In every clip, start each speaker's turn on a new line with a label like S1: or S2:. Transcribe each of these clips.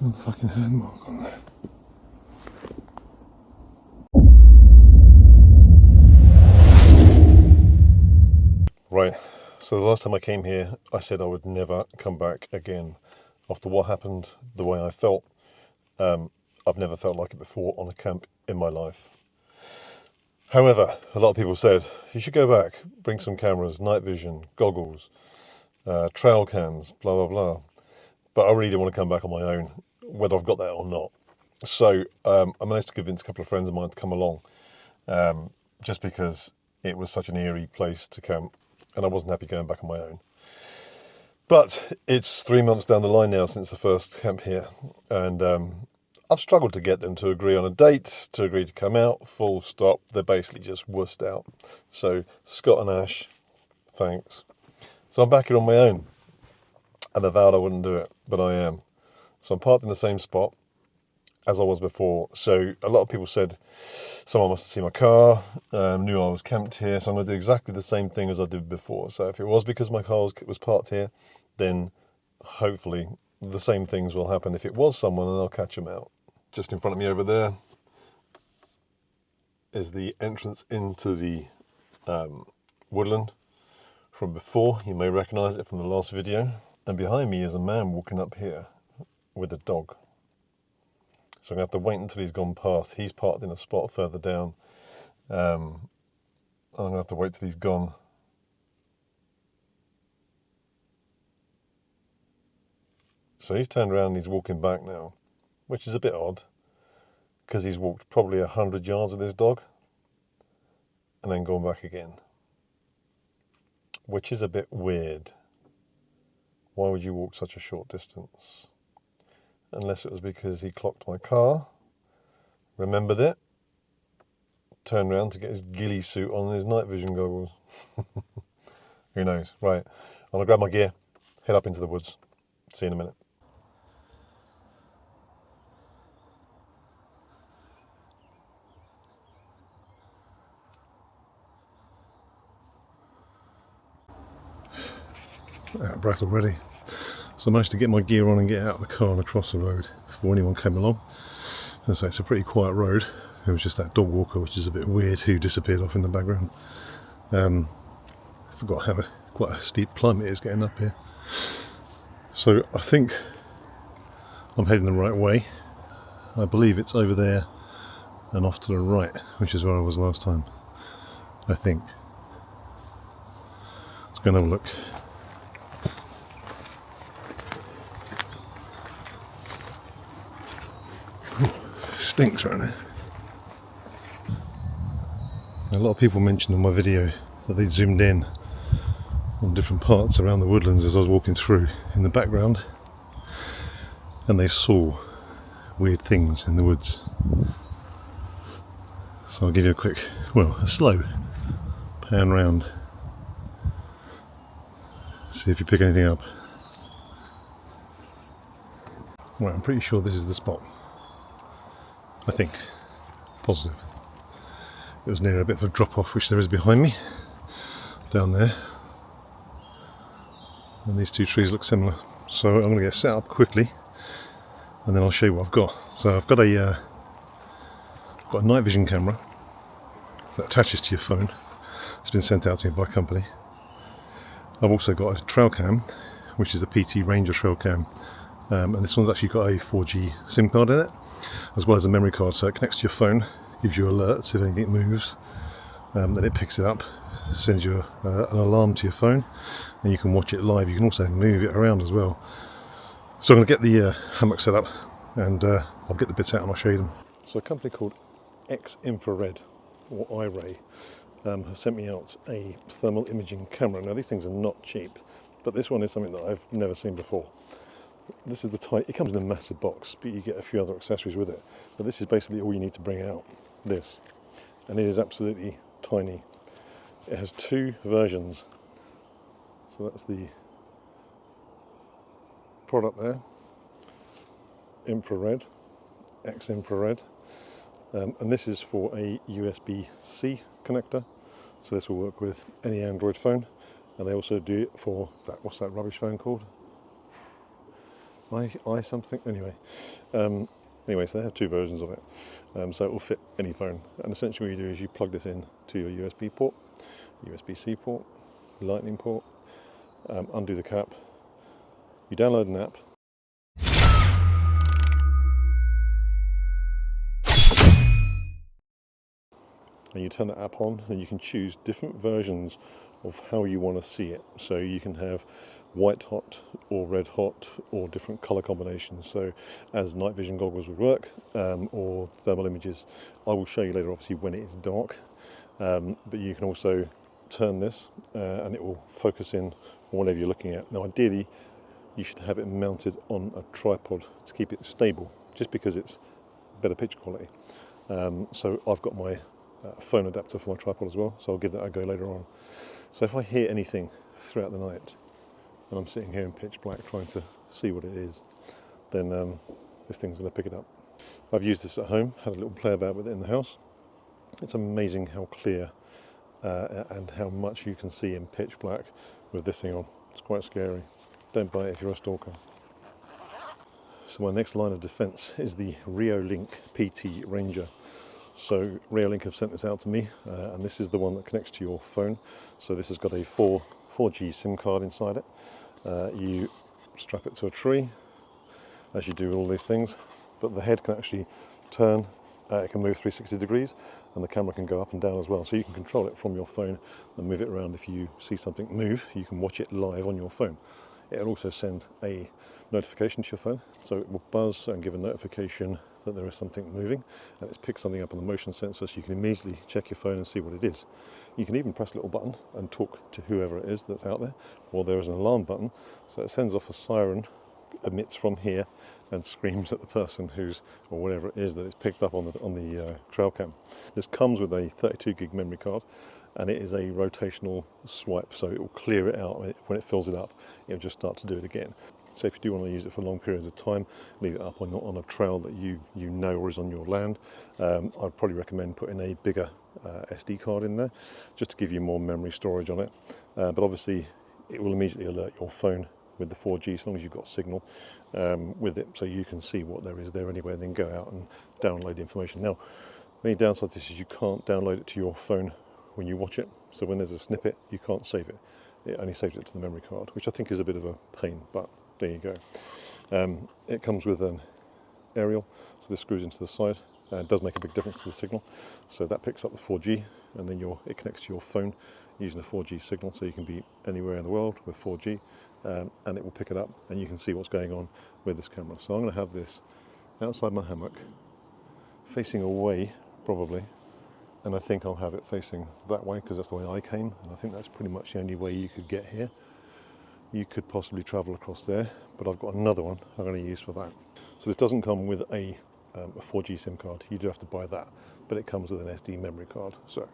S1: another fucking hand mark on there. Right, so the last time I came here, I said I would never come back again. After what happened, the way I felt, I've never felt like it before on a camp in my life. However, a lot of people said, you should go back, bring some cameras, night vision, goggles, trail cams, blah, blah, blah. But I really didn't want to come back on my own, whether I've got that or not. So I managed to convince a couple of friends of mine to come along, just because it was such an eerie place to camp, and I wasn't happy going back on my own. But it's 3 months down the line now since the first camp here, and I've struggled to get them to agree on a date, to agree to come out, full stop. They're basically just wussed out. So Scott and Ash, thanks. So I'm back here on my own, and I vowed I wouldn't do it, but I am. So I'm parked in the same spot as I was before. So a lot of people said someone must have seen my car, knew I was camped here, so I'm going to do exactly the same thing as I did before. So if it was because my car was parked here, then hopefully the same things will happen if it was someone, and I'll catch them out. Just in front of me over there is the entrance into the woodland from before. You may recognise it from the last video. And behind me is a man walking up here with a dog. So I'm going to have to wait until he's gone past. He's parked in a spot further down. I'm going to have to wait till he's gone. So he's turned around and he's walking back now, which is a bit odd, because he's walked probably 100 yards with his dog and then gone back again, which is a bit weird. Why would you walk such a short distance? Unless it was because he clocked my car, remembered it, turned around to get his ghillie suit on and his night vision goggles. Who knows? Right, I'm going to grab my gear, head up into the woods. See you in a minute. Out of breath already. So I managed to get my gear on and get out of the car and across the road before anyone came along. And so it's a pretty quiet road. It was just that dog walker, which is a bit weird, who disappeared off in the background. I forgot how quite a steep climb it is getting up here. So I think I'm heading the right way. I believe it's over there and off to the right, which is where I was last time, I think. Let's go and have a look. Stinks right now. A lot of people mentioned in my video that they zoomed in on different parts around the woodlands as I was walking through in the background, and they saw weird things in the woods. So I'll give you a quick, a slow pan round, see if you pick anything up. Right, I'm pretty sure this is the spot. I think. Positive. It was near a bit of a drop off, which there is behind me, down there. And these two trees look similar. So I'm going to get set up quickly, and then I'll show you what I've got. So I've got a night vision camera that attaches to your phone. It's been sent out to me by a company. I've also got a trail cam, which is a PT Ranger trail cam. And this one's actually got a 4G SIM card in it, as well as a memory card, so it connects to your phone, gives you alerts if anything moves, then it picks it up, sends you an alarm to your phone, and you can watch it live. You can also move it around as well. So I'm going to get the hammock set up, and I'll get the bits out and I'll show you them. So a company called X Infrared, or iRay, have sent me out a thermal imaging camera. Now these things are not cheap, but this one is something that I've never seen before. This is the type, it comes in a massive box, but you get a few other accessories with it. But this is basically all you need to bring out, this. And it is absolutely tiny. It has two versions. So that's the product there, infrared, X infrared. And this is for a USB-C connector. So this will work with any Android phone. And they also do it for that, what's that rubbish phone called? I something anyway. Anyway, so they have two versions of it, so it will fit any phone. And essentially what you do is you plug this in to your USB port, USB-C port, Lightning port, undo the cap, you download an app, and you turn the app on, and you can choose different versions of how you want to see it. So you can have white hot or red hot or different color combinations. So as night vision goggles would work, or thermal images. I will show you later obviously when it is dark, but you can also turn this and it will focus in on whatever you're looking at. Now ideally you should have it mounted on a tripod to keep it stable, just because it's better picture quality. So I've got my phone adapter for my tripod as well, so I'll give that a go later on. So if I hear anything throughout the night and I'm sitting here in pitch black trying to see what it is, then this thing's going to pick it up. I've used this at home, had a little play about with it in the house. It's amazing how clear and how much you can see in pitch black with this thing on. It's quite scary. Don't buy it if you're a stalker. So my next line of defence is the Reolink Keen Ranger. So Reolink have sent this out to me, and this is the one that connects to your phone. So this has got a 4G SIM card inside it. You strap it to a tree, as you do with all these things, but the head can actually turn, it can move 360 degrees, and the camera can go up and down as well. So you can control it from your phone and move it around. If you see something move, you can watch it live on your phone. It'll also send a notification to your phone, so it will buzz and give a notification that there is something moving, and it's picked something up on the motion sensor, so you can immediately check your phone and see what it is. You can even press a little button and talk to whoever it is that's out there, or there is an alarm button, so it sends off a siren, emits from here and screams at the person or whatever it is that it's picked up on the trail cam. This comes with a 32 gig memory card, and it is a rotational swipe, so it will clear it out. When it fills it up, it'll just start to do it again. So if you do want to use it for long periods of time, leave it up on a trail that you know or is on your land, I'd probably recommend putting a bigger SD card in there, just to give you more memory storage on it. But obviously it will immediately alert your phone with the 4G, as long as you've got signal with it, so you can see what there is there anyway, and then go out and download the information. Now, the only downside to this is you can't download it to your phone when you watch it, so when there's a snippet, you can't save it. It only saves it to the memory card, which I think is a bit of a pain, but there you go. It comes with an aerial, so this screws into the side. It does make a big difference to the signal, so that picks up the 4G, and then it connects to your phone using a 4G signal, so you can be anywhere in the world with 4G, and it will pick it up, and you can see what's going on with this camera. So I'm going to have this outside my hammock, facing away probably, and I think I'll have it facing that way because that's the way I came, and I think that's pretty much the only way you could get here. You could possibly travel across there, but I've got another one I'm going to use for that. So this doesn't come with a 4G SIM card, you do have to buy that, but it comes with an SD memory card. So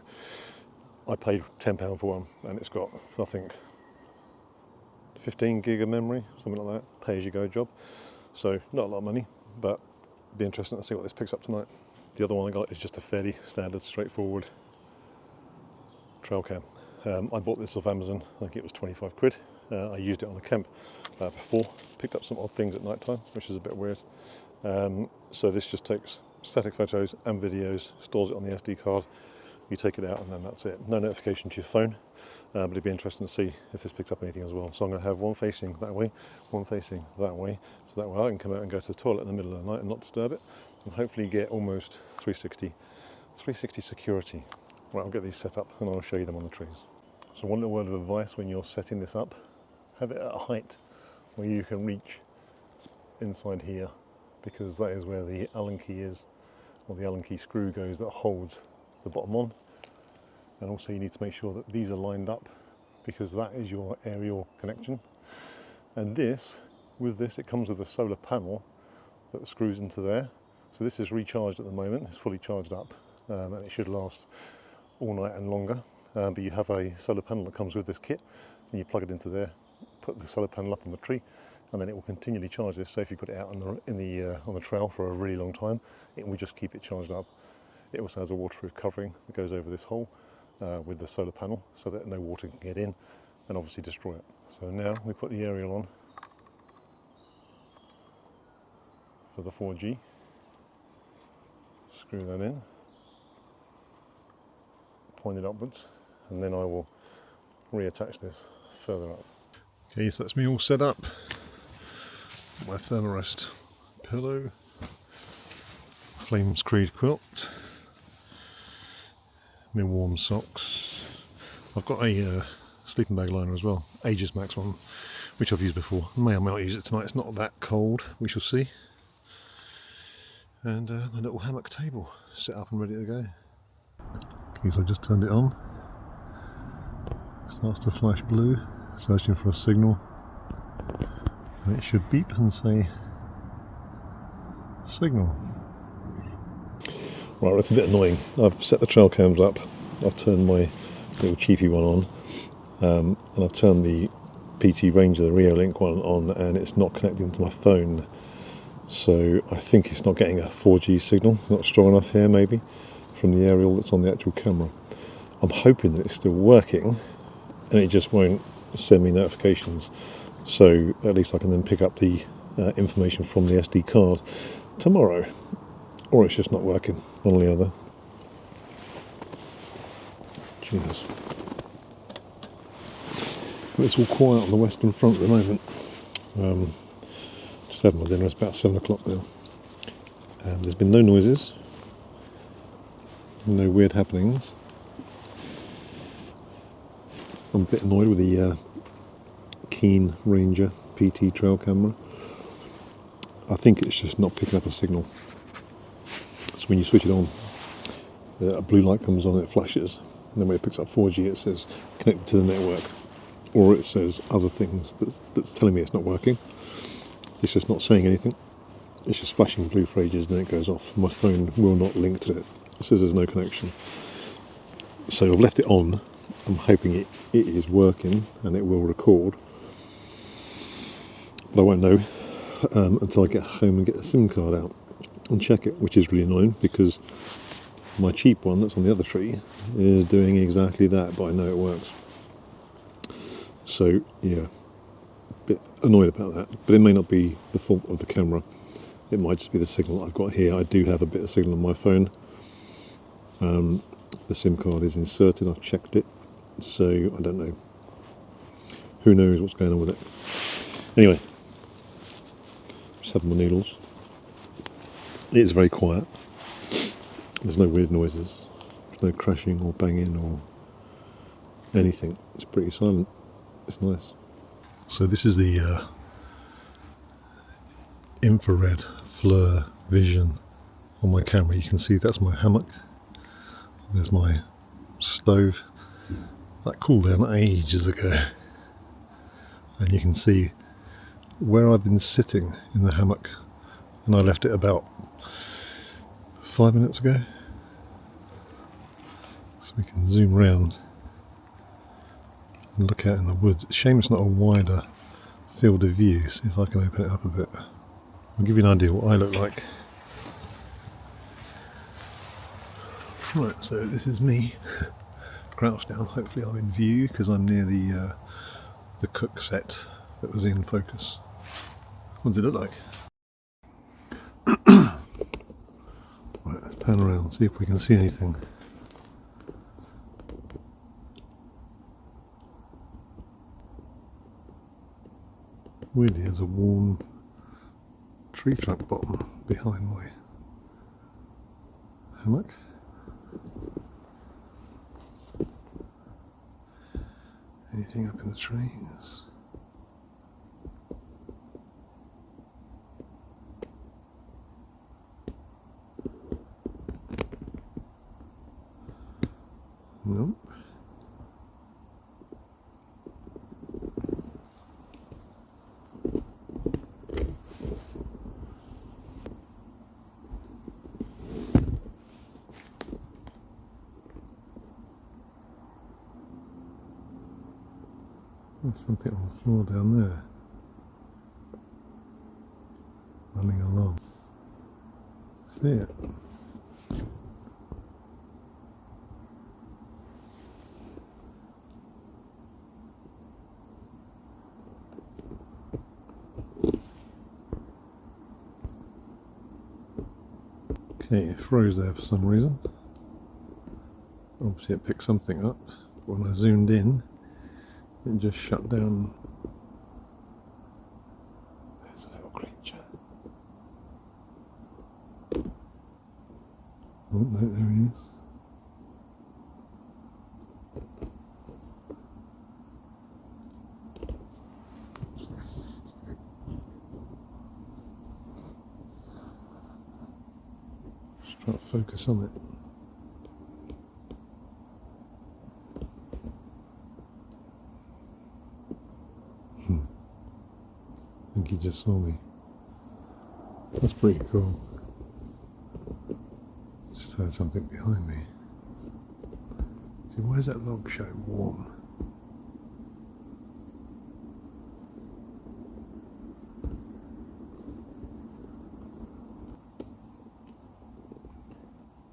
S1: I paid £10 for one, and it's got, I think, 15 gig of memory, something like that, pay-as-you-go job. So not a lot of money, but it'd be interesting to see what this picks up tonight. The other one I got is just a fairly standard, straightforward trail cam. I bought this off Amazon, I think it was 25 quid. I used it on a camp before, picked up some odd things at night time, which is a bit weird. So this just takes static photos and videos, stores it on the SD card, you take it out, and then that's it. No notification to your phone, but it'd be interesting to see if this picks up anything as well. So I'm going to have one facing that way, one facing that way, so that way I can come out and go to the toilet in the middle of the night and not disturb it, and hopefully get almost 360 security. Right, I'll get these set up and I'll show you them on the trees. So one little word of advice when you're setting this up, have it at a height where you can reach inside here, because that is where the Allen key is, or the Allen key screw goes that holds the bottom on. And also you need to make sure that these are lined up, because that is your aerial connection. And with this it comes with a solar panel that screws into there. So this is recharged at the moment, it's fully charged up, and it should last all night and longer. But you have a solar panel that comes with this kit, and you plug it into there, put the solar panel up on the tree, and then it will continually charge this. So if you put it out on the trail for a really long time, it will just keep it charged up. It also has a waterproof covering that goes over this hole with the solar panel, so that no water can get in and obviously destroy it. So now we put the aerial on. for the 4G. Screw that in, point it upwards, and then I will reattach this further up. Okay, so that's me all set up. My thermarest pillow, flame screed quilt, my warm socks. I've got a sleeping bag liner as well, Aegis Max one, which I've used before. May or may not use it tonight, it's not that cold, we shall see. And my little hammock table set up and ready to go. Okay, so I just turned it on. Starts to flash blue, searching for a signal. And it should beep and say signal. Right, that's a bit annoying. I've set the trail cams up, I've turned my little cheapy one on, and I've turned the PT Ranger, the Reolink one on, and it's not connecting to my phone. So I think it's not getting a 4G signal. It's not strong enough here, maybe, from the aerial that's on the actual camera. I'm hoping that it's still working and it just won't send me notifications. So at least I can then pick up the information from the SD card tomorrow. Or it's just not working, one or the other. Cheers. It's all quiet on the western front at the moment. Just having my dinner, it's about 7 o'clock now. There's been no noises, no weird happenings. I'm a bit annoyed with the Keen Ranger PT trail camera. I think it's just not picking up a signal. So when you switch it on, a blue light comes on, it flashes, and then when it picks up 4G it says connected to the network, or it says other things that's telling me it's not working. It's just not saying anything. It's just flashing blue for ages and then it goes off. My phone will not link to it. It says there's no connection. So I've left it on. I'm hoping it is working and it will record. But I won't know until I get home and get the SIM card out and check it, which is really annoying because my cheap one that's on the other tree is doing exactly that, but I know it works. So yeah, bit annoyed about that, but it may not be the fault of the camera. It might just be the signal I've got here. I do have a bit of signal on my phone. The SIM card is inserted, I've checked it, so I don't know. Who knows what's going on with it. Anyway, just having my noodles. It is very quiet. There's no weird noises. There's no crashing or banging or anything. It's pretty silent. It's nice. So this is the infrared FLIR vision on my camera. You can see that's my hammock. There's my stove. That cooled down ages ago. And you can see where I've been sitting in the hammock, and I left it about 5 minutes ago. So we can zoom round and look out in the woods. Shame it's not a wider field of view. See if I can open it up a bit. I'll give you an idea what I look like. Right, so this is me, crouched down. Hopefully I'm in view because I'm near the cook set that was in focus. What does it look like? Right, let's pan around, see if we can see anything. Weirdly, there's a worn tree trunk bottom behind my hammock. Anything up in the trees? Nope. There's something on the floor down there, running along. See it? Okay, it froze there for some reason. Obviously it picked something up. When I zoomed in, it just shut down. There's a little creature. Oh no, there he is. Just trying to focus on it. I think he just saw me. That's pretty cool. Just heard something behind me. See, why is that log showing warm?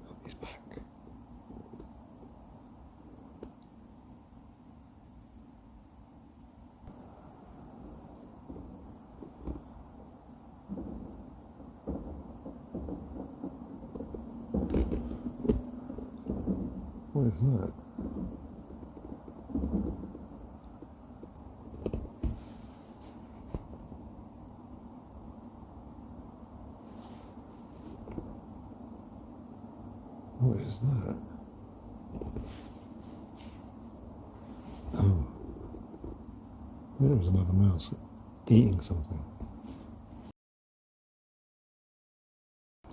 S1: Oh, he's back. What is that? What is that? Oh, there was another mouse eating something.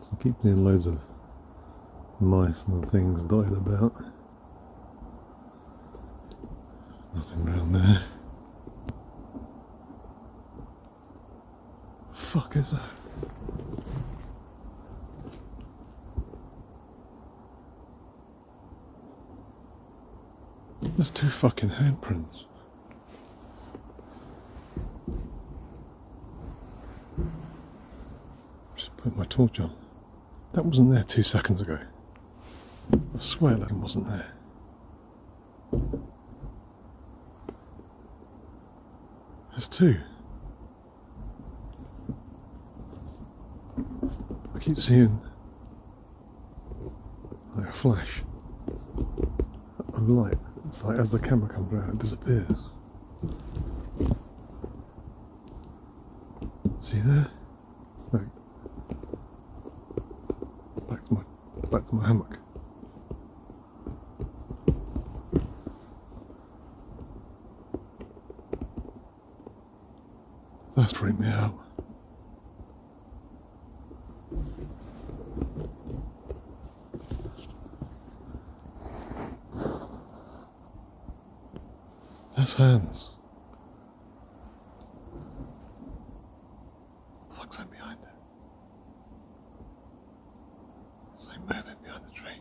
S1: So I keep seeing loads of mice and things dotted about. Nothing around there. Fuck is that? There's two fucking handprints. Just put my torch on. That wasn't there 2 seconds ago. I swear that wasn't there. There's two. I keep seeing like a flash of light. It's like as the camera comes around, it disappears. See there? Look. Back to my hammock. That's freaked me out. That's hands. What the fuck's that behind it? It's like moving behind the tree.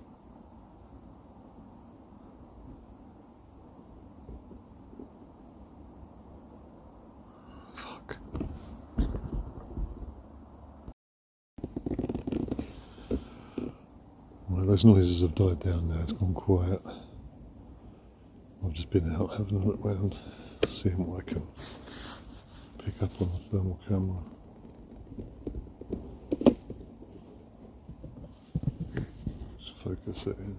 S1: Fuck. Well, those noises have died down now, it's gone quiet. I've just been out having a look around, seeing what I can pick up on the thermal camera. Just focus it in.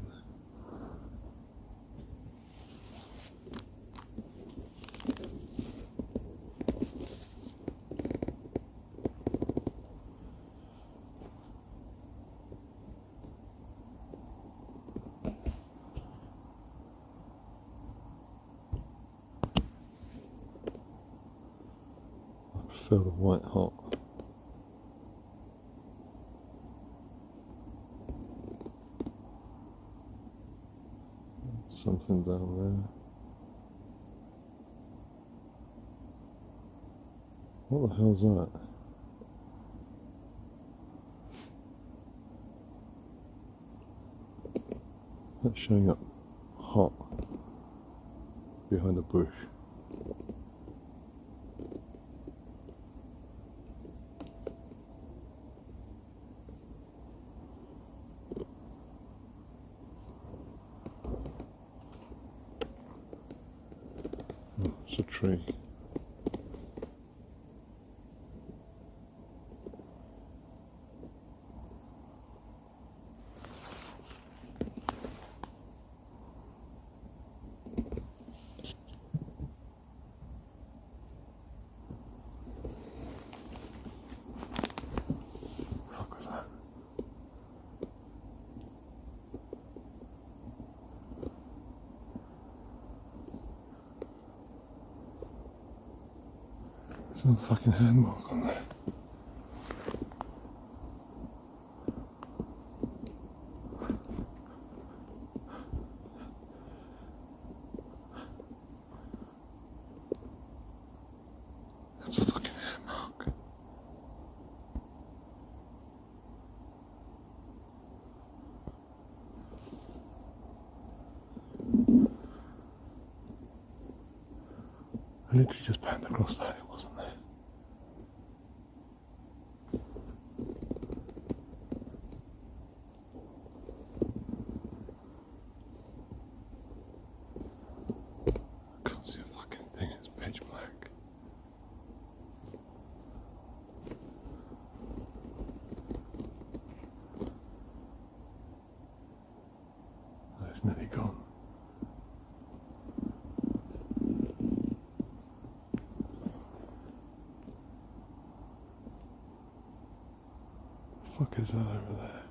S1: I prefer the white hot. Something down there. What the hell's that? That's showing up hot behind a bush. Oh, it's a tree. There's another fucking hand mark on there. That's a fucking hand mark. I literally just panned across that, it wasn't there. I can't see a fucking thing, it's pitch black. Oh, it's nearly gone. What the fuck is that over there?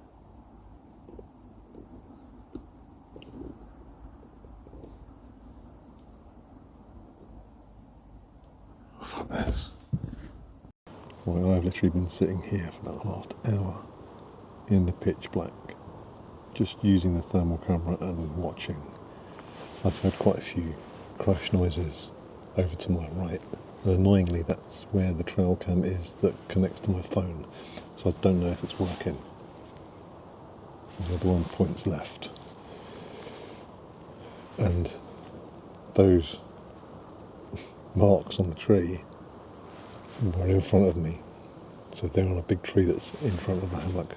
S1: Oh, fuck this. Well, I've literally been sitting here for about the last hour in the pitch black, just using the thermal camera and watching. I've heard quite a few crash noises over to my right. And annoyingly, that's where the trail cam is that connects to my phone. So I don't know if it's working. The other one points left. And those marks on the tree were in front of me. So they're on a big tree that's in front of the hammock.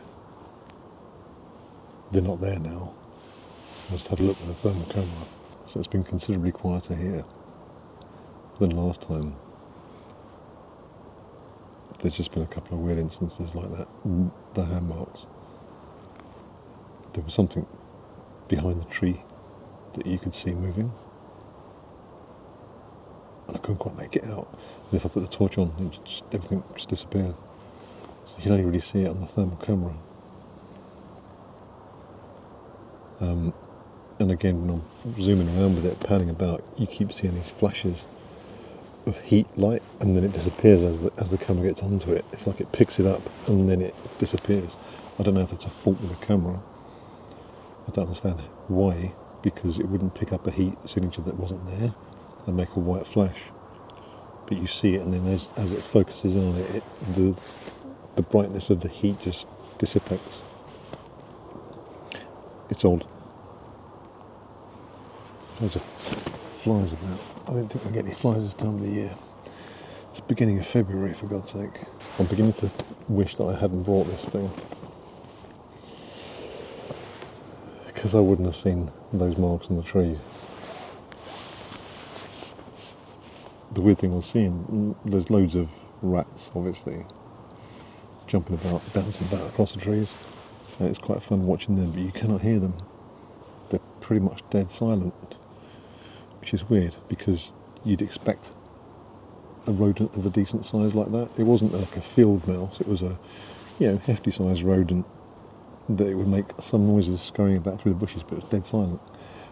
S1: They're not there now. I just had a look with the thermal camera. So it's been considerably quieter here than last time. There's just been a couple of weird instances like that, the hand marks. There was something behind the tree that you could see moving, and I couldn't quite make it out. And if I put the torch on, everything just disappeared. So you can only really see it on the thermal camera. And again, when I'm zooming around with it, panning about, you keep seeing these flashes of heat light, and then it disappears as the camera gets onto it. It's like it picks it up and then it disappears. I don't know if it's a fault with the camera. I don't understand why, because it wouldn't pick up a heat signature that wasn't there and make a white flash. But you see it, and then as it focuses on it, the brightness of the heat just dissipates. It's odd. So loads of flies about. I don't think we'll get any flies this time of the year. It's the beginning of February, for God's sake. I'm beginning to wish that I hadn't brought this thing, because I wouldn't have seen those marks on the trees. The weird thing was seeing, there's loads of rats, obviously, jumping about, bouncing about across the trees, and it's quite fun watching them, but you cannot hear them. They're pretty much dead silent, which is weird, because you'd expect a rodent of a decent size like that. It wasn't like a field mouse, it was a hefty sized rodent that it would make some noises scurrying about through the bushes, but it was dead silent,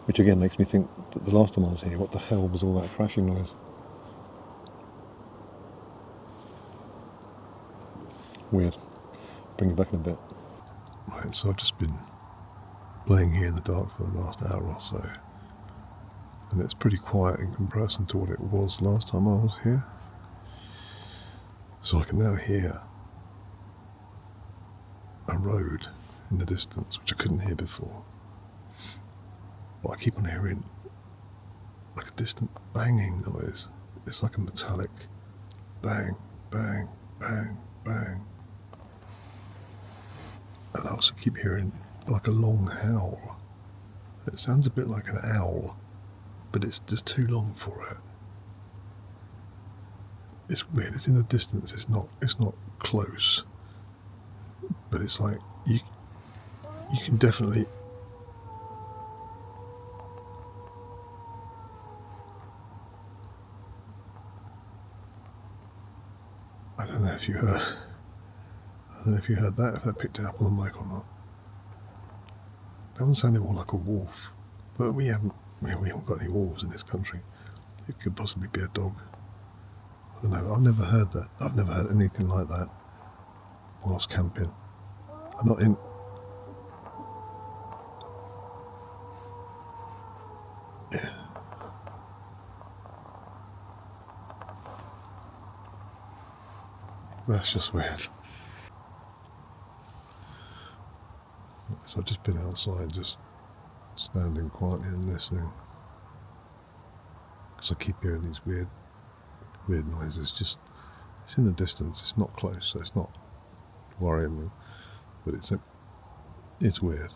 S1: which again makes me think that the last time I was here, what the hell was all that crashing noise? Weird. Bring it back in a bit. Right, so I've just been playing here in the dark for the last hour or so, and it's pretty quiet in comparison to what it was last time I was here. So I can now hear a road in the distance, which I couldn't hear before. But I keep on hearing like a distant banging noise. It's like a metallic bang, bang, bang, bang. And I also keep hearing like a long howl. It sounds a bit like an owl, but it's just too long for it. It's weird, it's in the distance, it's not close. But it's like you can definitely I don't know if you heard that, if that picked it up on the mic or not. That one sounded more like a wolf, but we haven't got any wolves in this country. It could possibly be a dog. No, I've never heard that. I've never heard anything like that whilst camping. I'm not in. Yeah. That's just weird. So I've just been outside, just standing quietly and listening, because I keep hearing these weird noises. Just, it's in the distance. It's not close, so it's not worrying me. But it's weird.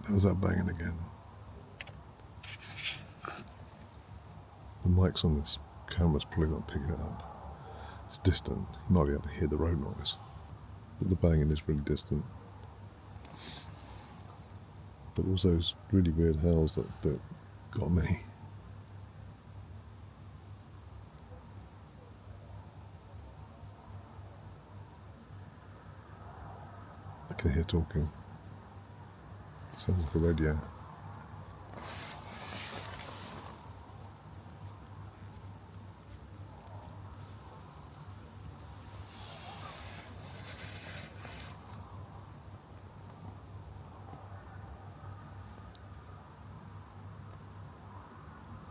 S1: There was that banging again. The mic's on this camera's probably not picking it up. It's distant. You might be able to hear the road noise, but the banging is really distant. But it was those really weird howls that got me. I can hear talking. Sounds like a radio.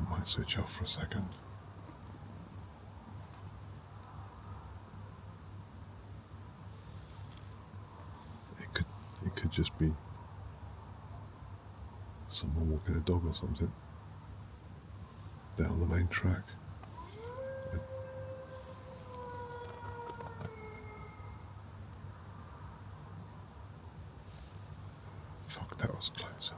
S1: I might switch off for a second. It could just be someone walking a dog or something down the main track. Fuck, that was close.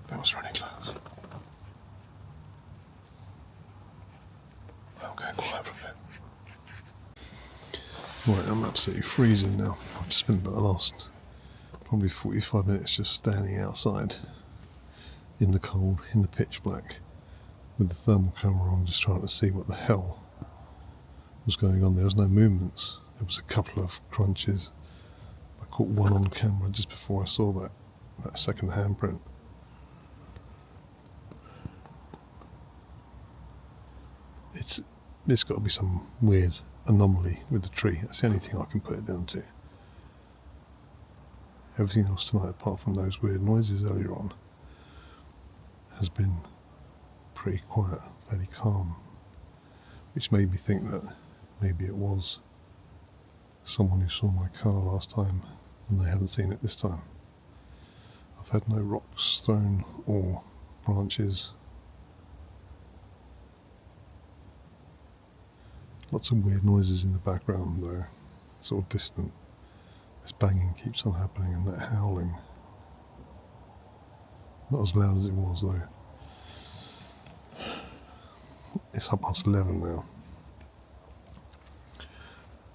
S1: That was really close. I'm going quiet for a bit. Right, I'm absolutely freezing now. I've just spent about the last probably 45 minutes just standing outside in the cold, in the pitch black, with the thermal camera on, just trying to see what the hell was going on. There was no movements. There was a couple of crunches. I caught one on camera just before I saw that second handprint. It's got to be some weird anomaly with the tree. That's the only thing I can put it down to. Everything else tonight, apart from those weird noises earlier on, has been pretty quiet, fairly calm, which made me think that maybe it was someone who saw my car last time and they haven't seen it this time. I've had no rocks thrown or branches. Lots of weird noises in the background though, sort of distant. This banging keeps on happening and that howling. Not as loud as it was though. It's 11:30 now.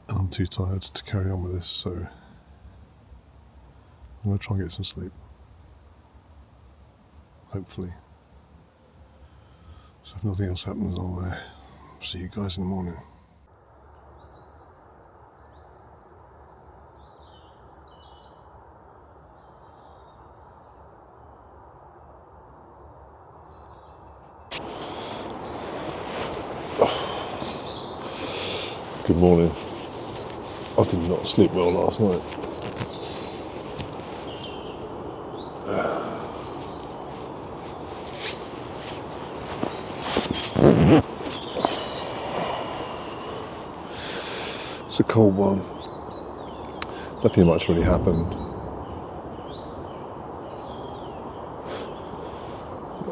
S1: And I'm too tired to carry on with this, so I'm going to try and get some sleep. Hopefully. So if nothing else happens, I'll see you guys in the morning. Good morning. I did not sleep well last night. It's a cold one. Nothing much really happened.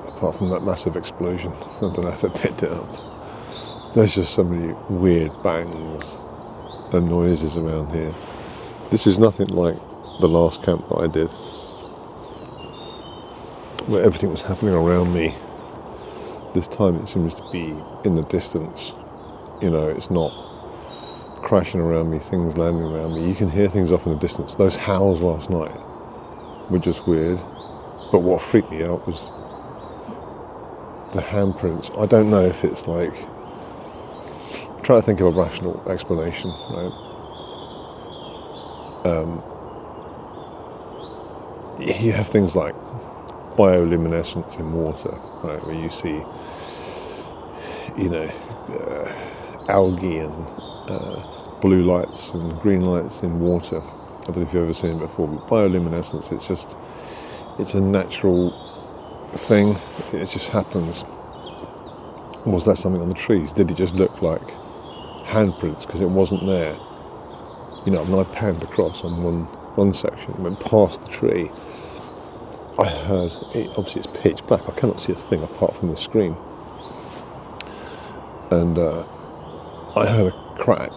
S1: Apart from that massive explosion. I don't know if it picked it up. There's just so many weird bangs and noises around here. This is nothing like the last camp that I did, where everything was happening around me. This time it seems to be in the distance. You know, it's not crashing around me, things landing around me. You can hear things off in the distance. Those howls last night were just weird. But what freaked me out was the handprints. I don't know if it's like, try to think of a rational explanation, right? you have things like bioluminescence in water, right, where you see, you know, algae and blue lights and green lights in water. I don't know if you've ever seen it before, but bioluminescence, it's a natural thing. It just happens. Was that something on the trees? Did it just look like handprints because it wasn't there? You know, when I panned across on one section, went past the tree, I heard, obviously it's pitch black, I cannot see a thing apart from the screen. And I heard a crack,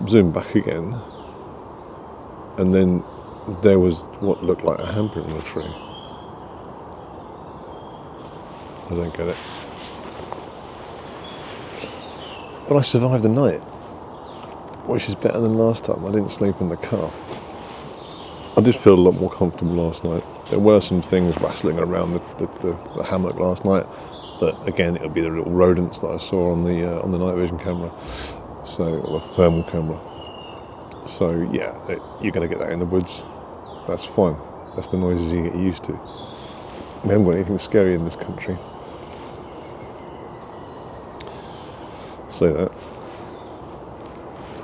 S1: zoomed back again, and then there was what looked like a handprint on the tree. I don't get it. But I survived the night, which is better than last time. I didn't sleep in the car. I did feel a lot more comfortable last night. There were some things rattling around the hammock last night, but again, it'll be the little rodents that I saw on the night vision camera, or the thermal camera. So yeah, you're going to get that in the woods. That's fine. That's the noises you get used to. We haven't got anything scary in this country. Say that.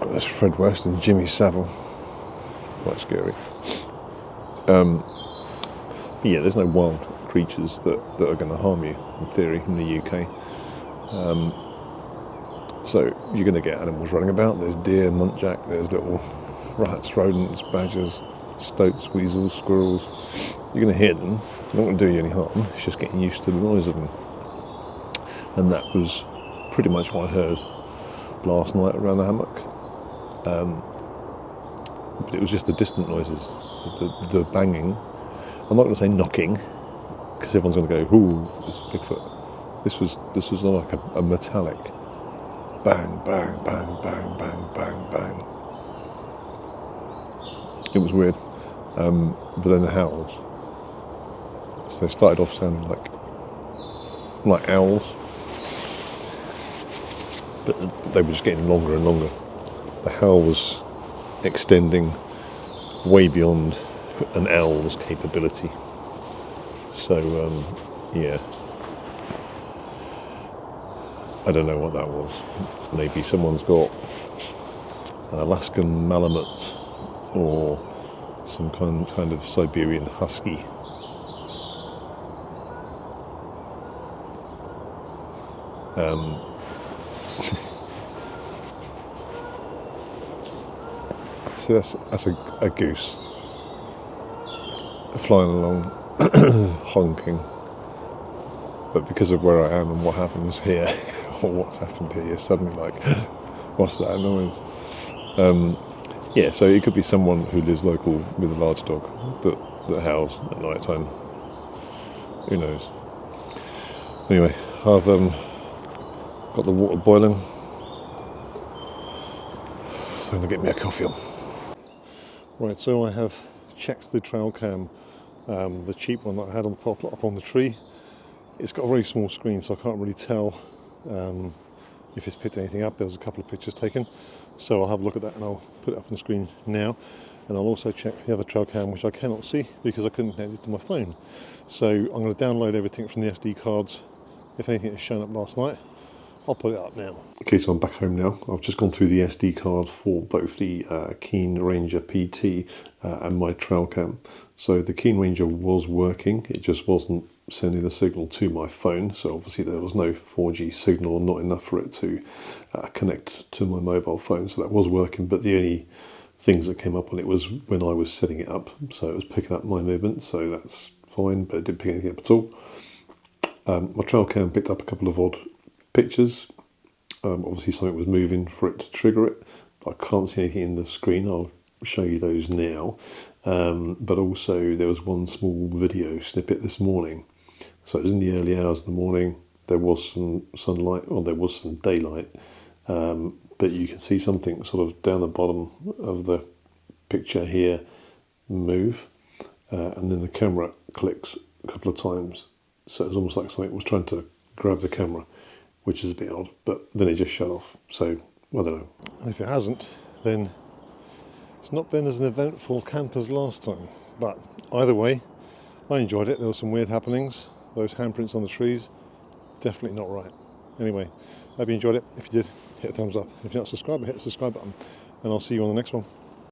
S1: There's Fred West and Jimmy Savile. Quite scary. Yeah, there's no wild creatures that are going to harm you, in theory, in the UK. So you're going to get animals running about. There's deer, muntjac, there's little rats, rodents, badgers, stoats, weasels, squirrels. You're going to hear them. They're not going to do you any harm. It's just getting used to the noise of them. And that was pretty much what I heard last night around the hammock. But it was just the distant noises, the banging. I'm not going to say knocking, because everyone's going to go, "Ooh, it's Bigfoot." This was like a metallic bang, bang, bang, bang, bang, bang, bang. It was weird. But then the howls. So they started off sounding like owls, but they were just getting longer and longer. The howl was extending way beyond an owl's capability. So, yeah. I don't know what that was. Maybe someone's got an Alaskan Malamute or some kind of Siberian Husky. So that's a goose flying along, honking. But because of where I am and what happens here, or what's happened here, you're suddenly like, what's that noise? Yeah, so it could be someone who lives local with a large dog that howls at night time. Who knows? Anyway, I've got the water boiling, so I'm going to get me a coffee on. Right, so I have checked the trail cam, the cheap one that I had on the pop up on the tree. It's got a very small screen, so I can't really tell if it's picked anything up. There was a couple of pictures taken, so I'll have a look at that and I'll put it up on the screen now. And I'll also check the other trail cam, which I cannot see because I couldn't connect it to my phone. So I'm going to download everything from the SD cards. If anything has shown up last night, I'll put it up now. Okay, so I'm back home now. I've just gone through the SD card for both the Keen Ranger PT and my trail cam. So the Keen Ranger was working, it just wasn't sending the signal to my phone. So obviously there was no 4G signal, not enough for it to connect to my mobile phone. So that was working, but the only things that came up on it was when I was setting it up. So it was picking up my movement, so that's fine, but it didn't pick anything up at all. My trail cam picked up a couple of odd pictures. Obviously something was moving for it to trigger it. I can't see anything in the screen. I'll show you those now. But also there was one small video snippet this morning. So it was in the early hours of the morning. There was some sunlight, or there was some daylight. But you can see something sort of down the bottom of the picture here move. And then the camera clicks a couple of times. So it's almost like something was trying to grab the camera, which is a bit odd, but then it just shut off. So, I don't know. And if it hasn't, then It's not been as an eventful camp as last time, but either way, I enjoyed it. There were some weird happenings. Those handprints on the trees, definitely not right. Anyway, hope you enjoyed it. If you did, hit a thumbs up. If you're not subscribed, hit the subscribe button, and I'll see you on the next one.